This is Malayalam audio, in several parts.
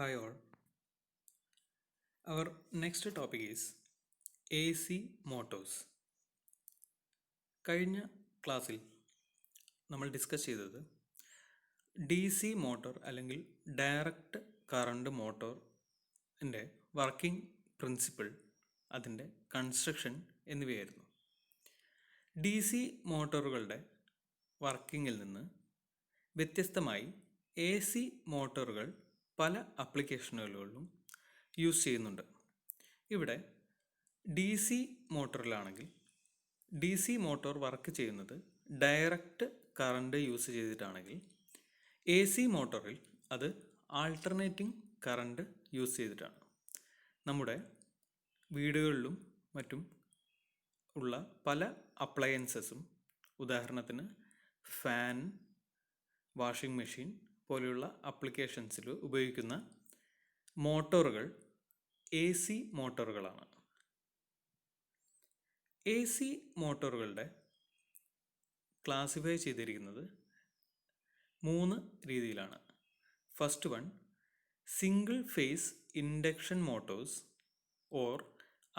Hi all. Our next topic is AC motors. കഴിഞ്ഞ ക്ലാസ്സിൽ നമ്മൾ ഡിസ്കസ് ചെയ്തത് ഡി സി മോട്ടോർ അല്ലെങ്കിൽ ഡയറക്റ്റ് കറണ്ട് മോട്ടോറിൻ്റെ വർക്കിംഗ് പ്രിൻസിപ്പിൾ, അതിൻ്റെ കൺസ്ട്രക്ഷൻ എന്നിവയായിരുന്നു. ഡി സി മോട്ടോറുകളുടെ വർക്കിങ്ങിൽ നിന്ന് വ്യത്യസ്തമായി എ സി മോട്ടോറുകൾ പല ആപ്ലിക്കേഷനുകളിലും യൂസ് ചെയ്യുന്നുണ്ട്. ഇവിടെ ഡി സി മോട്ടോറിലാണെങ്കിൽ ഡി സി മോട്ടോർ വർക്ക് ചെയ്യുന്നത് ഡയറക്റ്റ് കറണ്ട് യൂസ് ചെയ്തിട്ടാണെങ്കിൽ, എ സി മോട്ടോറിൽ അത് ആൾട്ടർനേറ്റിംഗ് കറണ്ട് യൂസ് ചെയ്തിട്ടാണ്. നമ്മുടെ വീടുകളിലും മറ്റും ഉള്ള പല അപ്ലയൻസസും, ഉദാഹരണത്തിന് ഫാൻ, വാഷിംഗ് മെഷീൻ പോലെയുള്ള ആപ്ലിക്കേഷൻസിൽ ഉപയോഗിക്കുന്ന മോട്ടോറുകൾ എ സി മോട്ടോറുകളാണ്. എ സി മോട്ടോറുകളുടെ ക്ലാസിഫൈ ചെയ്തിരിക്കുന്നത് 3 രീതിയിലാണ്. First one, single phase induction motors or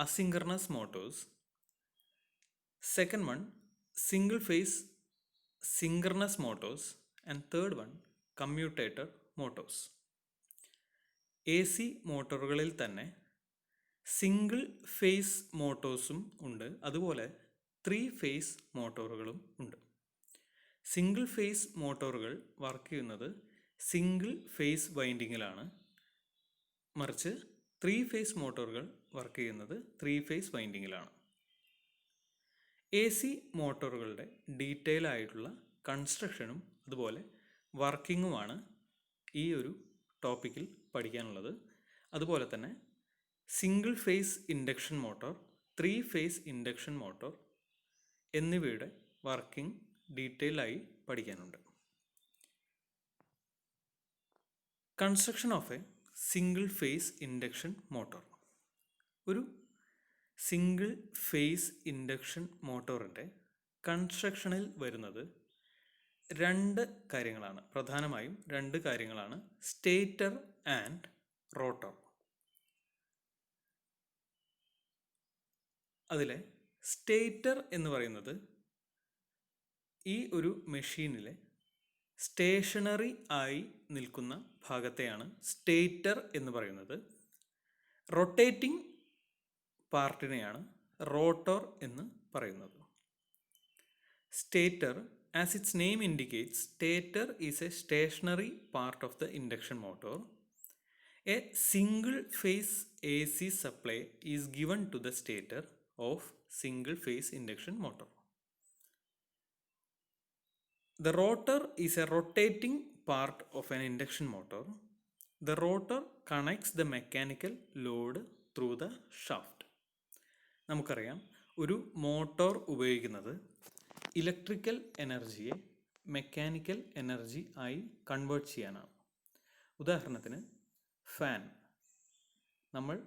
asynchronous motors. Second one, single phase synchronous motors. And third one, commutator motors. A C മോട്ടോറുകളിൽ തന്നെ സിംഗിൾ ഫേസ് മോട്ടോഴ്സും ഉണ്ട്, അതുപോലെ 3 ഫേസ് മോട്ടോറുകളും ഉണ്ട്. സിംഗിൾ ഫേസ് മോട്ടോറുകൾ വർക്ക് ചെയ്യുന്നത് സിംഗിൾ ഫേസ് വൈൻഡിങ്ങിലാണ്, മറിച്ച് 3 ഫേസ് മോട്ടോറുകൾ വർക്ക് ചെയ്യുന്നത് 3 ഫേസ് വൈൻഡിങ്ങിലാണ്. എ സി മോട്ടോറുകളുടെ ഡീറ്റെയിൽ ആയിട്ടുള്ള കൺസ്ട്രക്ഷനും അതുപോലെ വർക്കിങ്ങുമാണ് ഈ ഒരു ടോപ്പിക്കിൽ പഠിക്കാനുള്ളത്. അതുപോലെ തന്നെ single phase induction motor, 3 phase induction motor എന്നിവയുടെ വർക്കിംഗ് ഡീറ്റെയിൽ ആയി പഠിക്കാനുണ്ട്. Construction of a single phase induction motor. ഒരു സിംഗിൾ ഫേസ് ഇൻഡക്ഷൻ മോട്ടോറിൻ്റെ കൺസ്ട്രക്ഷനിൽ വരുന്നത് 2 കാര്യങ്ങളാണ്. പ്രധാനമായും 2 കാര്യങ്ങളാണ്: സ്റ്റേറ്റർ ആൻഡ് റോട്ടർ. അതിലെ സ്റ്റേറ്റർ എന്ന് പറയുന്നത് ഈ ഒരു മെഷീനിലെ സ്റ്റേഷനറി ആയി നിൽക്കുന്ന ഭാഗത്തെയാണ് സ്റ്റേറ്റർ എന്ന് പറയുന്നത്. റൊട്ടേറ്റിംഗ് പാർട്ടിനെയാണ് റോട്ടർ എന്ന് പറയുന്നത്. Stator, as its name indicates, stator is a stationary part of the induction motor. A single phase AC supply is given to the stator of single phase induction motor. The rotor is a rotating part of an induction motor. The rotor connects the mechanical load through the shaft. നമുക്കറിയാം, ഒരു മോട്ടോർ ഉപയോഗിക്കുന്നത് ഇലക്ട്രിക്കൽ എനർജിയെ മെക്കാനിക്കൽ എനർജി ആയി കൺവേർട്ട് ചെയ്യാനാണ്. ഉദാഹരണത്തിന് ഫാൻ, നമ്മൾ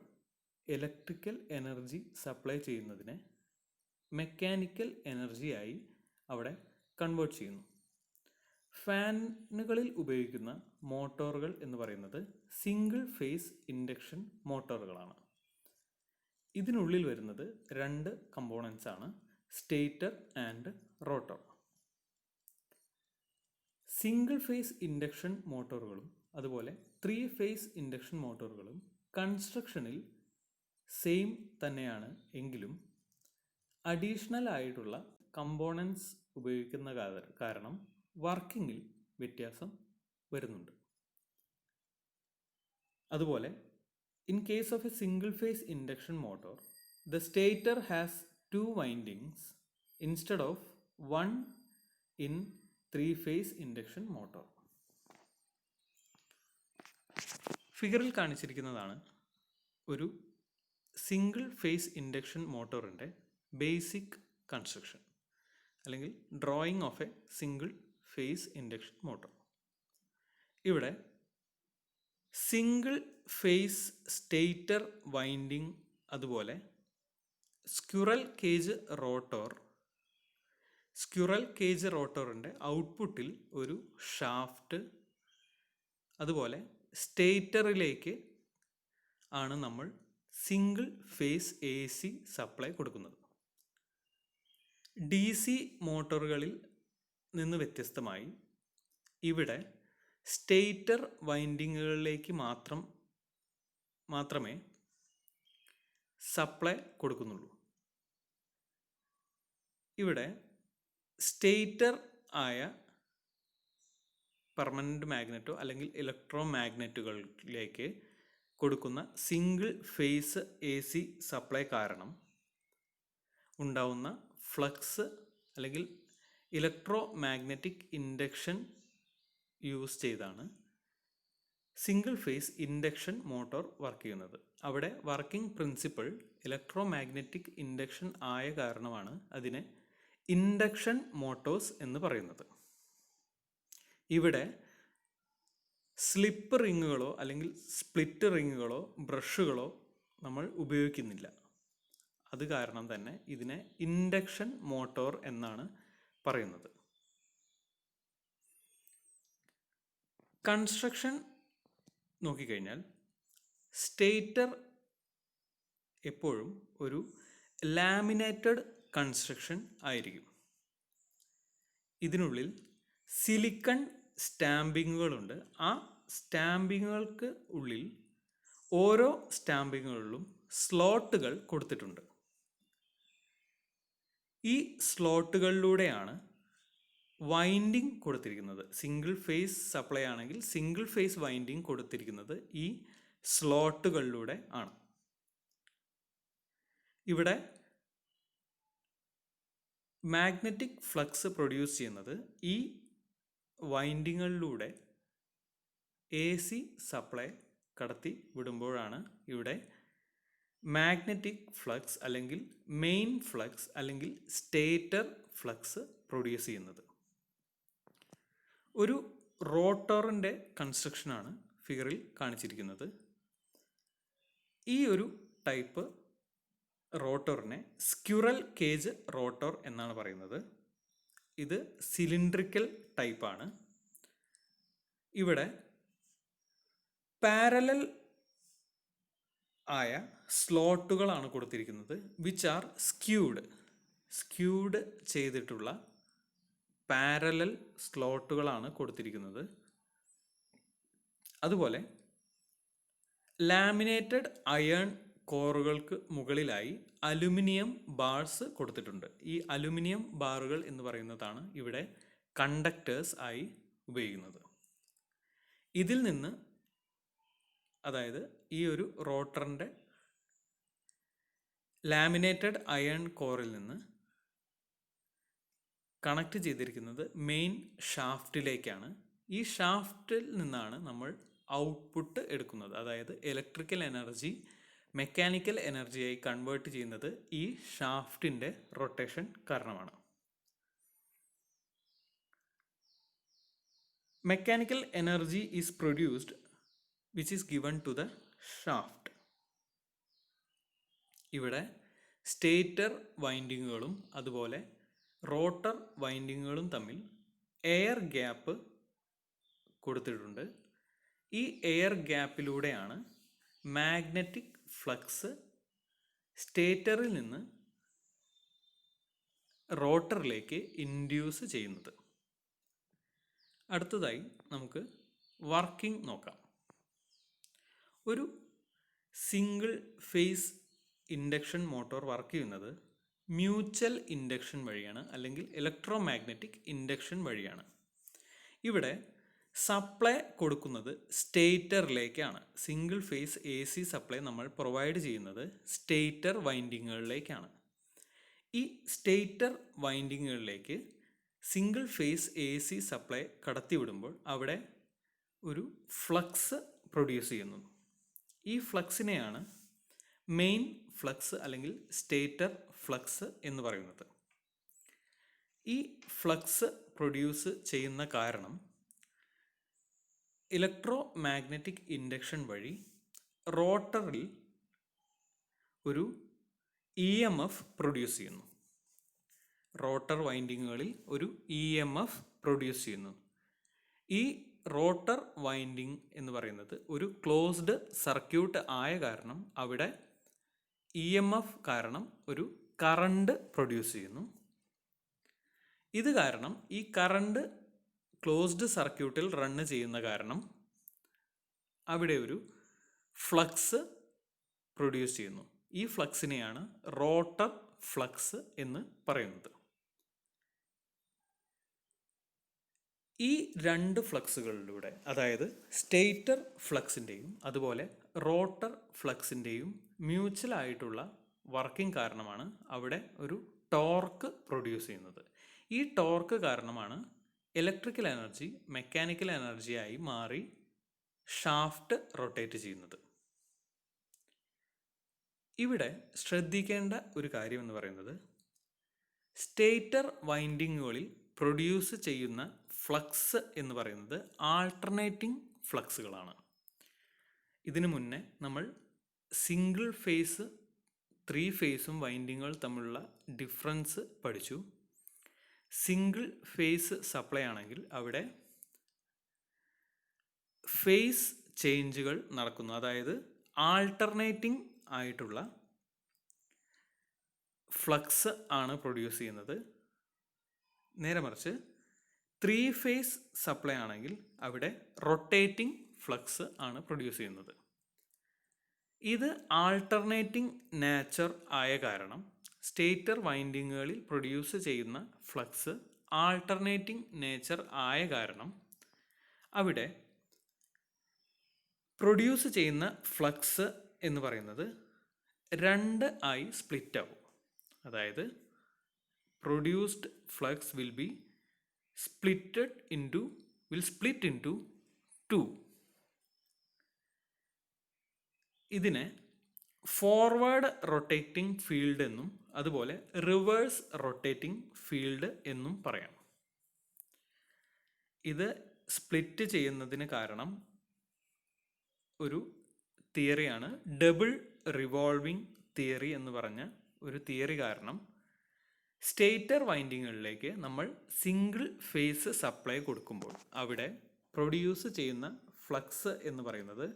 ഇലക്ട്രിക്കൽ എനർജി സപ്ലൈ ചെയ്യുന്നതിനെ മെക്കാനിക്കൽ എനർജിയായി അവിടെ കൺവേർട്ട് ചെയ്യുന്നു. ഫാനുകളിൽ ഉപയോഗിക്കുന്ന മോട്ടോറുകൾ എന്ന് പറയുന്നത് സിംഗിൾ ഫേസ് ഇൻഡക്ഷൻ മോട്ടോറുകളാണ്. ഇതിനുള്ളിൽ വരുന്നത് 2 കമ്പോണൻസ് ആണ്: stator and rotor. Single phase induction മോട്ടോറുകളും അതുപോലെ 3 ഫേസ് ഇൻഡക്ഷൻ മോട്ടോറുകളും കൺസ്ട്രക്ഷനിൽ സെയിം തന്നെയാണ് എങ്കിലും അഡീഷണൽ ആയിട്ടുള്ള കമ്പോണൻസ് ഉപയോഗിക്കുന്ന കാരണം വർക്കിങ്ങിൽ വ്യത്യാസം വരുന്നുണ്ട്. അതുപോലെ in case of a single phase induction motor, the stator has 2 windings instead of 1 in 3 phase induction motor. ഫിഗറിൽ കാണിച്ചിരിക്കുന്നതാണ് ഒരു സിംഗിൾ ഫേസ് ഇൻഡക്ഷൻ മോട്ടോറിൻ്റെ ബേസിക് കൺസ്ട്രക്ഷൻ, അല്ലെങ്കിൽ drawing of a single phase induction motor. ഇവിടെ സിംഗിൾ ഫേസ് സ്റ്റേറ്റർ വൈൻഡിങ്, അതുപോലെ സ്ക്വിറൽ കേജ് റോട്ടറിൻ്റെ ഔട്ട്പുട്ടിൽ ഒരു ഷാഫ്റ്റ്, അതുപോലെ സ്റ്റേറ്ററിലേക്ക് ആണ് നമ്മൾ സിംഗിൾ ഫേസ് AC സപ്ലൈ കൊടുക്കുന്നത്. DC മോട്ടോറുകളിൽ നിന്ന് വ്യത്യസ്തമായി ഇവിടെ സ്റ്റേറ്റർ വൈൻഡിങ്ങുകളിലേക്ക് മാത്രമേ സപ്ലൈ കൊടുക്കുന്നുള്ളൂ. ഇവിടെ സ്റ്റേറ്റർ ആയ പെർമനൻ്റ് മാഗ്നറ്റോ അല്ലെങ്കിൽ ഇലക്ട്രോ മാഗ്നറ്റുകളിലേക്ക് കൊടുക്കുന്ന സിംഗിൾ ഫേസ് AC സപ്ലൈ കാരണം ഉണ്ടാവുന്ന ഫ്ലക്സ് അല്ലെങ്കിൽ ഇലക്ട്രോ മാഗ്നറ്റിക് ഇൻഡക്ഷൻ യൂസ് ചെയ്താണ് single phase induction motor work ചെയ്യുന്നത്. അവിടെ working principle electro magnetic induction ആയ കാരണമാണ് അതിനെ ഇൻഡക്ഷൻ മോട്ടോഴ്സ് എന്ന് പറയുന്നത്. ഇവിടെ സ്ലിപ്പ് റിങ്ങുകളോ അല്ലെങ്കിൽ സ്പ്ലിറ്റ് റിങ്ങുകളോ ബ്രഷുകളോ നമ്മൾ ഉപയോഗിക്കുന്നില്ല. അത് കാരണം തന്നെ ഇതിനെ ഇൻഡക്ഷൻ മോട്ടോർ എന്നാണ് പറയുന്നത്. കൺസ്ട്രക്ഷൻ നോക്കിക്കഴിഞ്ഞാൽ സ്റ്റേറ്റർ എപ്പോഴും ഒരു ലാമിനേറ്റഡ് കൺസ്ട്രക്ഷൻ ആയിരിക്കും. ഇതിനുള്ളിൽ സിലിക്കൺ സ്റ്റാമ്പിങ്ങുകളുണ്ട്. ആ സ്റ്റാമ്പിങ്ങുകൾക്ക് ഉള്ളിൽ ഓരോ സ്റ്റാമ്പിങ്ങുകളിലും സ്ലോട്ടുകൾ കൊടുത്തിട്ടുണ്ട്. ഈ സ്ലോട്ടുകളിലൂടെയാണ് വൈൻഡിങ് കൊടുത്തിരിക്കുന്നത്. സിംഗിൾ ഫേസ് സപ്ലൈ ആണെങ്കിൽ സിംഗിൾ ഫേസ് വൈൻഡിങ് കൊടുത്തിരിക്കുന്നത് ഈ സ്ലോട്ടുകളിലൂടെ ആണ്. ഇവിടെ മാഗ്നറ്റിക് ഫ്ലക്സ് പ്രൊഡ്യൂസ് ചെയ്യുന്നത് ഈ വൈൻഡിങ്ങുകളിലൂടെ AC സപ്ലൈ കടത്തി വിടുമ്പോഴാണ് ഇവിടെ മാഗ്നറ്റിക് ഫ്ലക്സ് അല്ലെങ്കിൽ മെയിൻ ഫ്ലക്സ് അല്ലെങ്കിൽ സ്റ്റേറ്റർ ഫ്ലക്സ് പ്രൊഡ്യൂസ് ചെയ്യുന്നത്. ഒരു റോട്ടറിൻ്റെ കൺസ്ട്രക്ഷനാണ് ഫിഗറിൽ കാണിച്ചിരിക്കുന്നത്. ഈ ഒരു ടൈപ്പ് റോട്ടറിനെ സ്ക്വിറൽ കേജ് റോട്ടർ എന്നാണ് പറയുന്നത്. ഇത് സിലിണ്ട്രിക്കൽ ടൈപ്പാണ്. ഇവിടെ പാരലൽ ആയ സ്ലോട്ടുകളാണ് കൊടുത്തിരിക്കുന്നത്. വിച്ച് ആർ സ്ക്യൂഡ് ചെയ്തിട്ടുള്ള പാരലൽ സ്ലോട്ടുകളാണ് കൊടുത്തിരിക്കുന്നത്. അതുപോലെ ലാമിനേറ്റഡ് അയൺ കോറുകൾക്ക് മുകളിലായി അലുമിനിയം ബാർസ് കൊടുത്തിട്ടുണ്ട്. ഈ അലുമിനിയം ബാറുകൾ എന്ന് പറയുന്നതാണ് ഇവിടെ കണ്ടക്ടേഴ്സ് ആയി ഉപയോഗിക്കുന്നത്. ഇതിൽ നിന്ന്, അതായത് ഈ ഒരു റോട്ടറിൻ്റെ ലാമിനേറ്റഡ് അയൺ കോറിൽ നിന്ന് കണക്ട് ചെയ്തിരിക്കുന്നത് മെയിൻ ഷാഫ്റ്റിലേക്കാണ്. ഈ ഷാഫ്റ്റിൽ നിന്നാണ് നമ്മൾ ഔട്ട്പുട്ട് എടുക്കുന്നത്. അതായത് ഇലക്ട്രിക്കൽ എനർജി മെക്കാനിക്കൽ എനർജിയായി കൺവേർട്ട് ചെയ്യുന്നത് ഈ ഷാഫ്റ്റിൻ്റെ റൊട്ടേഷൻ കാരണമാണ്. Mechanical energy is produced which is given to the shaft. ഇവിടെ സ്റ്റേറ്റർ വൈൻഡിങ്ങുകളും അതുപോലെ റോട്ടർ വൈൻഡിങ്ങുകളും തമ്മിൽ എയർ ഗ്യാപ്പ് കൊടുത്തിട്ടുണ്ട്. ഈ എയർ ഗ്യാപ്പിലൂടെയാണ് മാഗ്നറ്റിക് ഫ്ലക്സ് സ്റ്റേറ്ററിൽ നിന്ന് റോട്ടറിലേക്ക് ഇൻഡ്യൂസ് ചെയ്യുന്നത്. അടുത്തതായി നമുക്ക് വർക്കിംഗ് നോക്കാം. ഒരു single phase induction motor work ചെയ്യുന്നത് മ്യൂച്വൽ ഇൻഡക്ഷൻ വഴിയാണ്, അല്ലെങ്കിൽ ഇലക്ട്രോ മാഗ്നറ്റിക് ഇൻഡക്ഷൻ വഴിയാണ്. ഇവിടെ സപ്ലൈ കൊടുക്കുന്നത് സ്റ്റേറ്ററിലേക്കാണ്. സിംഗിൾ ഫേസ് AC സപ്ലൈ നമ്മൾ പ്രൊവൈഡ് ചെയ്യുന്നത് സ്റ്റേറ്റർ വൈൻഡിങ്ങുകളിലേക്കാണ്. ഈ സ്റ്റേറ്റർ വൈൻഡിങ്ങുകളിലേക്ക് സിംഗിൾ ഫേസ് AC സപ്ലൈ കടത്തിവിടുമ്പോൾ അവിടെ ഒരു ഫ്ലക്സ് പ്രൊഡ്യൂസ് ചെയ്യുന്നു. ഈ ഫ്ലക്സിനെയാണ് മെയിൻ ഫ്ലക്സ് അല്ലെങ്കിൽ സ്റ്റേറ്റർ ഫ്ലക്സ് എന്ന് പറയുന്നത്. ഈ ഫ്ലക്സ് പ്രൊഡ്യൂസ് ചെയ്യുന്ന കാരണം ഇലക്ട്രോ മാഗ്നറ്റിക് ഇൻഡക്ഷൻ വഴി റോട്ടറിൽ ഒരു EMF പ്രൊഡ്യൂസ് ചെയ്യുന്നു. റോട്ടർ വൈൻഡിങ്ങുകളിൽ ഒരു EMF പ്രൊഡ്യൂസ് ചെയ്യുന്നു. ഈ റോട്ടർ വൈൻഡിങ് എന്ന് പറയുന്നത് ഒരു ക്ലോസ്ഡ് സർക്യൂട്ട് ആയ കാരണം അവിടെ EMF കാരണം ഒരു കറണ്ട് പ്രൊഡ്യൂസ് ചെയ്യുന്നു. ഇത് കാരണം ഈ കറണ്ട് ക്ലോസ്ഡ് സർക്യൂട്ടിൽ റണ്ണ് ചെയ്യുന്ന കാരണം അവിടെ ഒരു ഫ്ലക്സ് പ്രൊഡ്യൂസ് ചെയ്യുന്നു. ഈ ഫ്ലക്സിനെയാണ് റോട്ടർ ഫ്ലക്സ് എന്ന് പറയുന്നത്. ഈ രണ്ട് ഫ്ലക്സുകളിലൂടെ, അതായത് സ്റ്റേറ്റർ ഫ്ലക്സിൻ്റെയും അതുപോലെ റോട്ടർ ഫ്ലക്സിൻ്റെയും മ്യൂച്വൽ ആയിട്ടുള്ള വർക്കിംഗ് കാരണമാണ് അവിടെ ഒരു ടോർക്ക് പ്രൊഡ്യൂസ് ചെയ്യുന്നത്. ഈ ടോർക്ക് കാരണമാണ് ഇലക്ട്രിക്കൽ എനർജി മെക്കാനിക്കൽ എനർജിയായി മാറി ഷാഫ്റ്റ് റൊട്ടേറ്റ് ചെയ്യുന്നത്. ഇവിടെ ശ്രദ്ധിക്കേണ്ട ഒരു കാര്യം എന്ന് പറയുന്നത്, സ്റ്റേറ്റർ വൈൻഡിങ്ങുകളിൽ പ്രൊഡ്യൂസ് ചെയ്യുന്ന ഫ്ലക്സ് എന്ന് പറയുന്നത് ആൾട്ടർനേറ്റിംഗ് ഫ്ലക്സുകളാണ്. ഇതിനു മുന്നേ നമ്മൾ സിംഗിൾ ഫേസ് 3 ഫേസും വൈൻഡിങ്ങുകൾ തമ്മിലുള്ള ഡിഫറൻസ് പഠിച്ചു. സിംഗിൾ ഫേസ് സപ്ലൈ ആണെങ്കിൽ അവിടെ ഫേസ് ചേഞ്ചുകൾ നടക്കുന്നു, അതായത് ആൾട്ടർനേറ്റിംഗ് ആയിട്ടുള്ള ഫ്ലക്സ് ആണ് പ്രൊഡ്യൂസ് ചെയ്യുന്നത്. നേരെ മറിച്ച് 3 ഫേസ് സപ്ലൈ ആണെങ്കിൽ അവിടെ റൊട്ടേറ്റിംഗ് ഫ്ലക്സ് ആണ് പ്രൊഡ്യൂസ് ചെയ്യുന്നത്. ഇത് ആൾട്ടർനേറ്റിംഗ് നേച്ചർ ആയ കാരണം സ്റ്റേറ്റർ വൈൻഡിങ്ങുകളിൽ പ്രൊഡ്യൂസ് ചെയ്യുന്ന ഫ്ലക്സ് ആൾട്ടർനേറ്റിംഗ് നേച്ചർ ആയ കാരണം അവിടെ പ്രൊഡ്യൂസ് ചെയ്യുന്ന ഫ്ലക്സ് എന്ന് പറയുന്നത് 2 ആയി സ്പ്ലിറ്റ് ആവും. അതായത് produced flux will split into 2. ഇതിനെ ഫോർവേഡ് റൊട്ടേറ്റിംഗ് ഫീൽഡ് എന്നും അതുപോലെ റിവേഴ്സ് റൊട്ടേറ്റിംഗ് ഫീൽഡ് എന്നും പറയാം. ഇത് സ്പ്ലിറ്റ് ചെയ്യുന്നതിന് കാരണം ഒരു തിയറിയാണ് ഡബിൾ റിവോൾവിംഗ് തിയറി എന്ന് പറഞ്ഞ ഒരു തിയറി. കാരണം സ്റ്റേറ്റർ വൈൻഡിങ്ങുകളിലേക്ക് നമ്മൾ സിംഗിൾ ഫേസ് സപ്ലൈ കൊടുക്കുമ്പോൾ അവിടെ പ്രൊഡ്യൂസ് ചെയ്യുന്ന ഫ്ലക്സ് എന്ന് പറയുന്നത്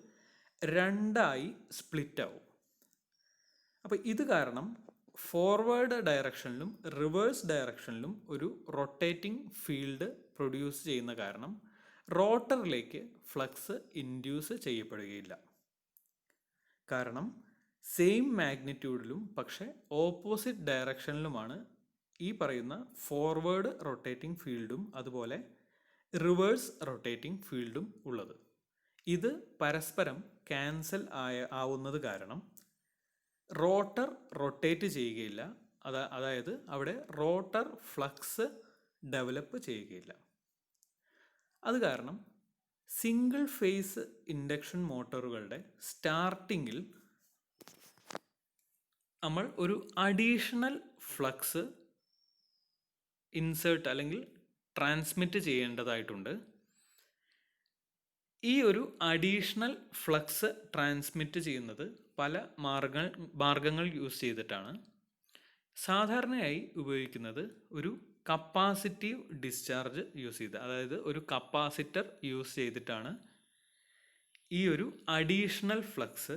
2 ആയി സ്പ്ലിറ്റ് ആവും. അപ്പോൾ ഇത് കാരണം ഫോർവേഡ് ഡയറക്ഷനിലും റിവേഴ്സ് ഡയറക്ഷനിലും ഒരു റൊട്ടേറ്റിംഗ് ഫീൽഡ് പ്രൊഡ്യൂസ് ചെയ്യുന്ന കാരണം റോട്ടറിലേക്ക് ഫ്ലക്സ് ഇൻഡ്യൂസ് ചെയ്യപ്പെടുകയില്ല. കാരണം സെയിം മാഗ്നിറ്റ്യൂഡിലും പക്ഷേ ഓപ്പോസിറ്റ് ഡയറക്ഷനിലുമാണ് ഈ പറയുന്ന ഫോർവേഡ് റൊട്ടേറ്റിംഗ് ഫീൽഡും അതുപോലെ റിവേഴ്സ് റൊട്ടേറ്റിംഗ് ഫീൽഡും ഉള്ളത്. ഇത് പരസ്പരം ക്യാൻസൽ ആവുന്നത് കാരണം റോട്ടർ റൊട്ടേറ്റ് ചെയ്യുകയില്ല, അതായത് അവിടെ റോട്ടർ ഫ്ലക്സ് ഡെവലപ്പ് ചെയ്യുകയില്ല. അത് കാരണം സിംഗിൾ ഫേസ് ഇൻഡക്ഷൻ മോട്ടോറുകളുടെ സ്റ്റാർട്ടിങ്ങിൽ നമ്മൾ ഒരു അഡീഷണൽ ഫ്ലക്സ് ഇൻസേർട്ട് അല്ലെങ്കിൽ ട്രാൻസ്മിറ്റ് ചെയ്യേണ്ടതായിട്ടുണ്ട്. ഈ ഒരു അഡീഷണൽ ഫ്ലക്സ് ട്രാൻസ്മിറ്റ് ചെയ്യുന്നത് പല മാർഗങ്ങൾ യൂസ് ചെയ്തിട്ടാണ്. സാധാരണയായി ഉപയോഗിക്കുന്നത് ഒരു കപ്പാസിറ്റീവ് ഡിസ്ചാർജ് യൂസ് ചെയ്ത്, അതായത് ഒരു കപ്പാസിറ്റർ യൂസ് ചെയ്തിട്ടാണ് ഈ ഒരു അഡീഷണൽ ഫ്ലക്സ്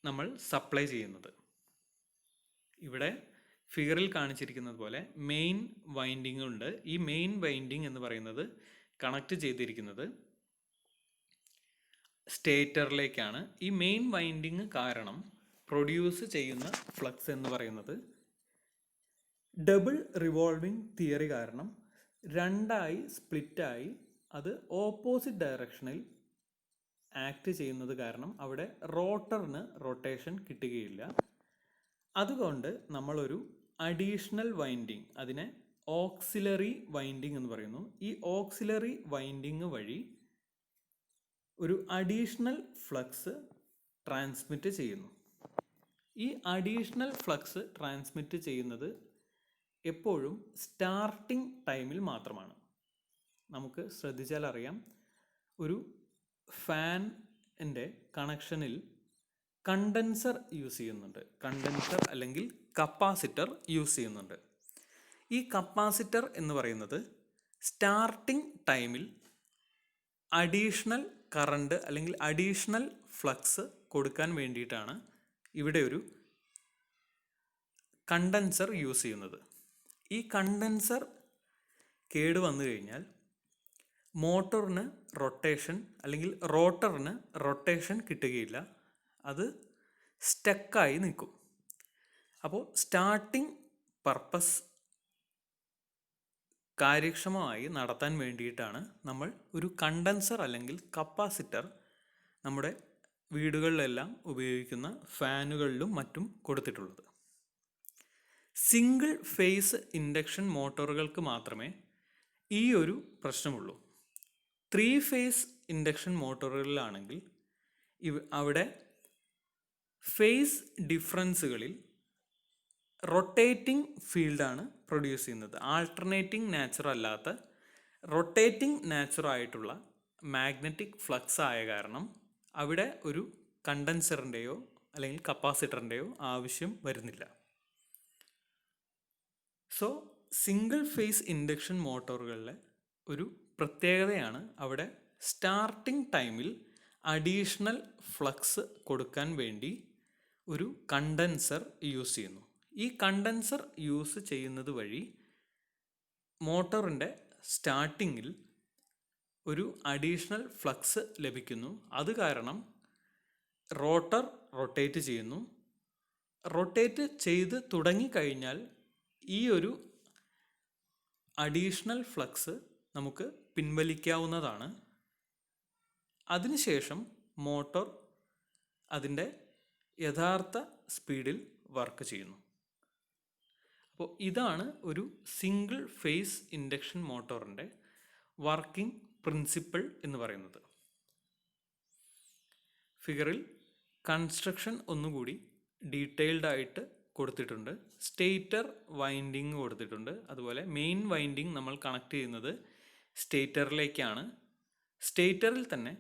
നമ്മൾ സപ്ലൈ ചെയ്യുന്നത്. ഇവിടെ ഫിഗറിൽ കാണിച്ചിരിക്കുന്നത് പോലെ മെയിൻ വൈൻഡിങ് ഉണ്ട്. ഈ മെയിൻ വൈൻഡിങ് എന്ന് പറയുന്നത് കണക്ട് ചെയ്തിരിക്കുന്നത് സ്റ്റേറ്ററിലേക്കാണ്. ഈ മെയിൻ വൈൻഡിങ് കാരണം പ്രൊഡ്യൂസ് ചെയ്യുന്ന ഫ്ലക്സ് എന്ന് പറയുന്നത് ഡബിൾ റിവോൾവിംഗ് തിയറി കാരണം 2 ആയി സ്പ്ലിറ്റായി അത് ഓപ്പോസിറ്റ് ഡയറക്ഷനിൽ ആക്ട് ചെയ്യുന്നത് കാരണം അവിടെ റോട്ടറിന് റൊട്ടേഷൻ കിട്ടുകയില്ല. അതുകൊണ്ട് നമ്മളൊരു അഡീഷണൽ വൈൻഡിങ്, അതിനെ ഓക്സിലറി വൈൻഡിങ് എന്ന് പറയുന്നു. ഈ ഓക്സിലറി വൈൻഡിങ് വഴി ഒരു അഡീഷണൽ ഫ്ലക്സ് ട്രാൻസ്മിറ്റ് ചെയ്യുന്നു. ഈ അഡീഷണൽ ഫ്ലക്സ് ട്രാൻസ്മിറ്റ് ചെയ്യുന്നത് എപ്പോഴും സ്റ്റാർട്ടിംഗ് ടൈമിൽ മാത്രമാണ്. നമുക്ക് ശ്രദ്ധിച്ചാൽ അറിയാം, ഒരു ഫാനിൻ്റെ കണക്ഷനിൽ കണ്ടൻസർ യൂസ് ചെയ്യുന്നുണ്ട്. കണ്ടൻസർ അല്ലെങ്കിൽ കപ്പാസിറ്റർ യൂസ് ചെയ്യുന്നുണ്ട്. ഈ കപ്പാസിറ്റർ എന്ന് പറയുന്നത് സ്റ്റാർട്ടിംഗ് ടൈമിൽ അഡീഷണൽ കറണ്ട് അല്ലെങ്കിൽ അഡീഷണൽ ഫ്ലക്സ് കൊടുക്കാൻ വേണ്ടിയിട്ടാണ് ഇവിടെ ഒരു കണ്ടൻസർ യൂസ് ചെയ്യുന്നത്. ഈ കണ്ടൻസർ കേട് വന്നു കഴിഞ്ഞാൽ മോട്ടോറിന് റൊട്ടേഷൻ അല്ലെങ്കിൽ റോട്ടറിന് റൊട്ടേഷൻ കിട്ടുകയില്ല, അത് സ്റ്റക്കായി നിൽക്കും. അപ്പോൾ സ്റ്റാർട്ടിംഗ് പർപ്പസ് കാര്യക്ഷമമായി നടത്താൻ വേണ്ടിയിട്ടാണ് നമ്മൾ ഒരു കണ്ടൻസർ അല്ലെങ്കിൽ കപ്പാസിറ്റർ നമ്മുടെ വീടുകളിലെല്ലാം ഉപയോഗിക്കുന്ന ഫാനുകളിലും മറ്റും കൊടുത്തിട്ടുള്ളത്. സിംഗിൾ ഫേസ് ഇൻഡക്ഷൻ മോട്ടോറുകൾക്ക് മാത്രമേ ഈ ഒരു പ്രശ്നമുള്ളൂ. 3 ഫേസ് ഇൻഡക്ഷൻ മോട്ടോറുകളിലാണെങ്കിൽ അവിടെ ഫേസ് ഡിഫറൻസുകളിൽ റൊട്ടേറ്റിംഗ് ഫീൽഡാണ് പ്രൊഡ്യൂസ് ചെയ്യുന്നത്. ആൾട്ടർനേറ്റിംഗ് നാച്ചർ അല്ലാത്ത റൊട്ടേറ്റിംഗ് നാച്ചർ ആയിട്ടുള്ള മാഗ്നറ്റിക് ഫ്ലക്സ് ആയ കാരണം അവിടെ ഒരു കണ്ടൻസറിൻ്റെയോ അല്ലെങ്കിൽ കപ്പാസിറ്ററിൻ്റെയോ ആവശ്യം വരുന്നില്ല. സോ സിംഗിൾ ഫേസ് ഇൻഡക്ഷൻ മോട്ടോറുകളിലെ ഒരു പ്രത്യേകതയാണ് അവിടെ സ്റ്റാർട്ടിംഗ് ടൈമിൽ അഡീഷണൽ ഫ്ലക്സ് കൊടുക്കാൻ വേണ്ടി ഒരു കണ്ടൻസർ യൂസ് ചെയ്യുന്നു. ഈ കണ്ടൻസർ യൂസ് ചെയ്യുന്നത് വഴി മോട്ടോറിൻ്റെ സ്റ്റാർട്ടിങ്ങിൽ ഒരു അഡീഷണൽ ഫ്ലക്സ് ലഭിക്കുന്നു. അത് കാരണം റോട്ടർ റൊട്ടേറ്റ് ചെയ്യുന്നു. റൊട്ടേറ്റ് ചെയ്ത് തുടങ്ങിക്കഴിഞ്ഞാൽ ഈ ഒരു അഡീഷണൽ ഫ്ലക്സ് നമുക്ക് പിൻവലിക്കാവുന്നതാണ്. അതിനുശേഷം മോട്ടോർ അതിൻ്റെ യഥാർത്ഥ സ്പീഡിൽ വർക്ക് ചെയ്യുന്നു. അപ്പോൾ ഇതാണ് ഒരു സിംഗിൾ ഫേസ് ഇൻഡക്ഷൻ മോട്ടോറിൻ്റെ വർക്കിംഗ് പ്രിൻസിപ്പിൾ എന്ന് പറയുന്നത്. ഫിഗറിൽ കൺസ്ട്രക്ഷൻ ഒന്നുകൂടി ഡീറ്റെയിൽഡ് ആയിട്ട് കൊടുത്തിട്ടുണ്ട്. സ്റ്റേറ്റർ വൈൻഡിങ് കൊടുത്തിട്ടുണ്ട്. അതുപോലെ മെയിൻ വൈൻഡിങ് നമ്മൾ കണക്ട് ചെയ്യുന്നത് സ്റ്റേറ്ററിലേക്കാണ്. സ്റ്റേറ്ററിൽ തന്നെ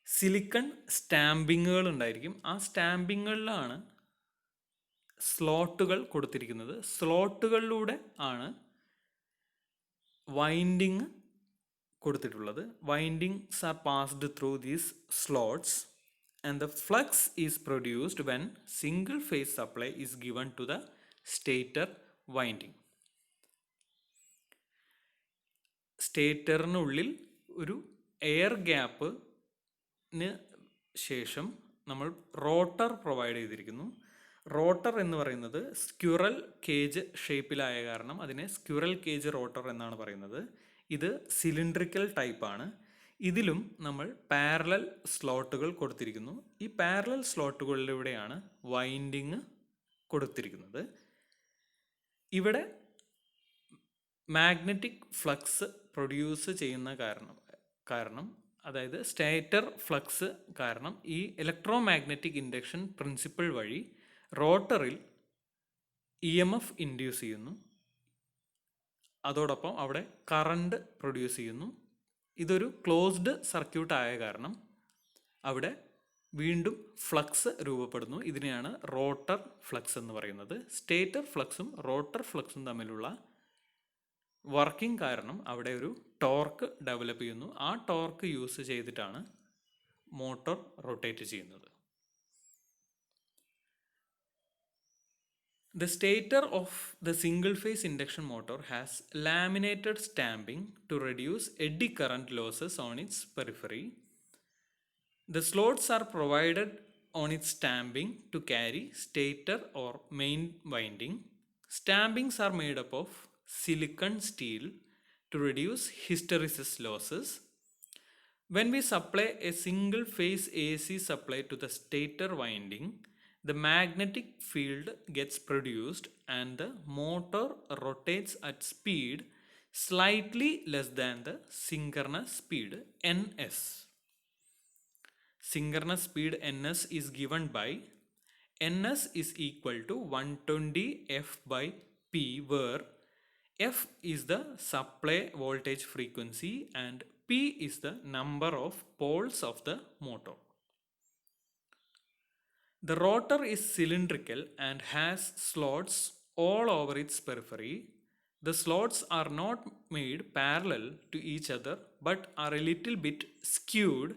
സിലിക്കൺ സ്റ്റാമ്പിങ്ങുകൾ ഉണ്ടായിരിക്കും. ആ സ്റ്റാമ്പിങ്ങുകളിലാണ് സ്ലോട്ടുകൾ കൊടുത്തിരിക്കുന്നത്. സ്ലോട്ടുകളിലൂടെ ആണ് വൈൻഡിങ് കൊടുത്തിട്ടുള്ളത്. Windings are passed through these slots and the flux is produced when single phase supply is given to the stator winding. സ്റ്റേറ്ററിനുള്ളിൽ ഒരു എയർ ഗ്യാപ്പിന് ശേഷം നമ്മൾ റോട്ടർ പ്രൊവൈഡ് ചെയ്തിരിക്കുന്നു. റോട്ടർ എന്ന് പറയുന്നത് സ്ക്വിറൽ കേജ് ഷേപ്പിലായ കാരണം അതിനെ സ്ക്വിറൽ കേജ് റോട്ടർ എന്നാണ് പറയുന്നത്. ഇത് സിലിണ്ട്രിക്കൽ ടൈപ്പാണ്. ഇതിലും നമ്മൾ പാരലൽ സ്ലോട്ടുകൾ കൊടുത്തിരിക്കുന്നു. ഈ പാരലൽ സ്ലോട്ടുകളിലൂടെയാണ് വൈൻഡിങ് കൊടുത്തിരിക്കുന്നത്. ഇവിടെ മാഗ്നറ്റിക് ഫ്ലക്സ് പ്രൊഡ്യൂസ് ചെയ്യുന്ന കാരണം അതായത് സ്റ്റേറ്റർ ഫ്ലക്സ് കാരണം ഈ ഇലക്ട്രോ മാഗ്നറ്റിക് ഇൻഡക്ഷൻ പ്രിൻസിപ്പിൾ വഴി റോട്ടറിൽ EMF ഇൻഡ്യൂസ് ചെയ്യുന്നു. അതോടൊപ്പം അവിടെ കറണ്ട് പ്രൊഡ്യൂസ് ചെയ്യുന്നു. ഇതൊരു ക്ലോസ്ഡ് സർക്യൂട്ട് ആയ കാരണം അവിടെ വീണ്ടും ഫ്ലക്സ് രൂപപ്പെടുന്നു. ഇതിനെയാണ് റോട്ടർ ഫ്ലക്സ് എന്ന് പറയുന്നത്. സ്റ്റേറ്റർ ഫ്ലക്സും റോട്ടർ ഫ്ലക്സും തമ്മിലുള്ള വർക്കിംഗ് കാരണം അവിടെ ഒരു ടോർക്ക് ഡെവലപ്പ് ചെയ്യുന്നു. ആ ടോർക്ക് യൂസ് ചെയ്തിട്ടാണ് മോട്ടോർ റൊട്ടേറ്റ് ചെയ്യുന്നത്. The stator of the single phase induction motor has laminated stamping to reduce eddy current losses on its periphery. The slots are provided on its stamping to carry stator or main winding. Stampings are made up of silicon steel to reduce hysteresis losses. When we supply a single phase AC supply to the stator winding, the magnetic field gets produced and the motor rotates at speed slightly less than the synchronous speed ns. Synchronous speed ns is given by ns is equal to 120 f by p, where f is the supply voltage frequency and p is the number of poles of the motor. The rotor is cylindrical and has slots all over its periphery. The slots are not made parallel to each other but are a little bit skewed,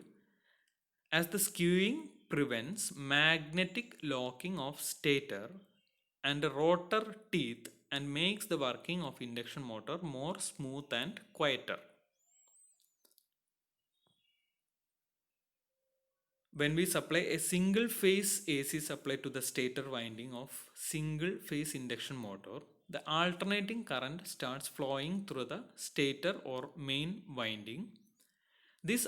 as the skewing prevents magnetic locking of stator and rotor teeth and makes the working of induction motor more smooth and quieter. When we supply a single phase AC supply to the stator winding of single phase induction motor, the alternating current starts flowing through the stator or main winding. This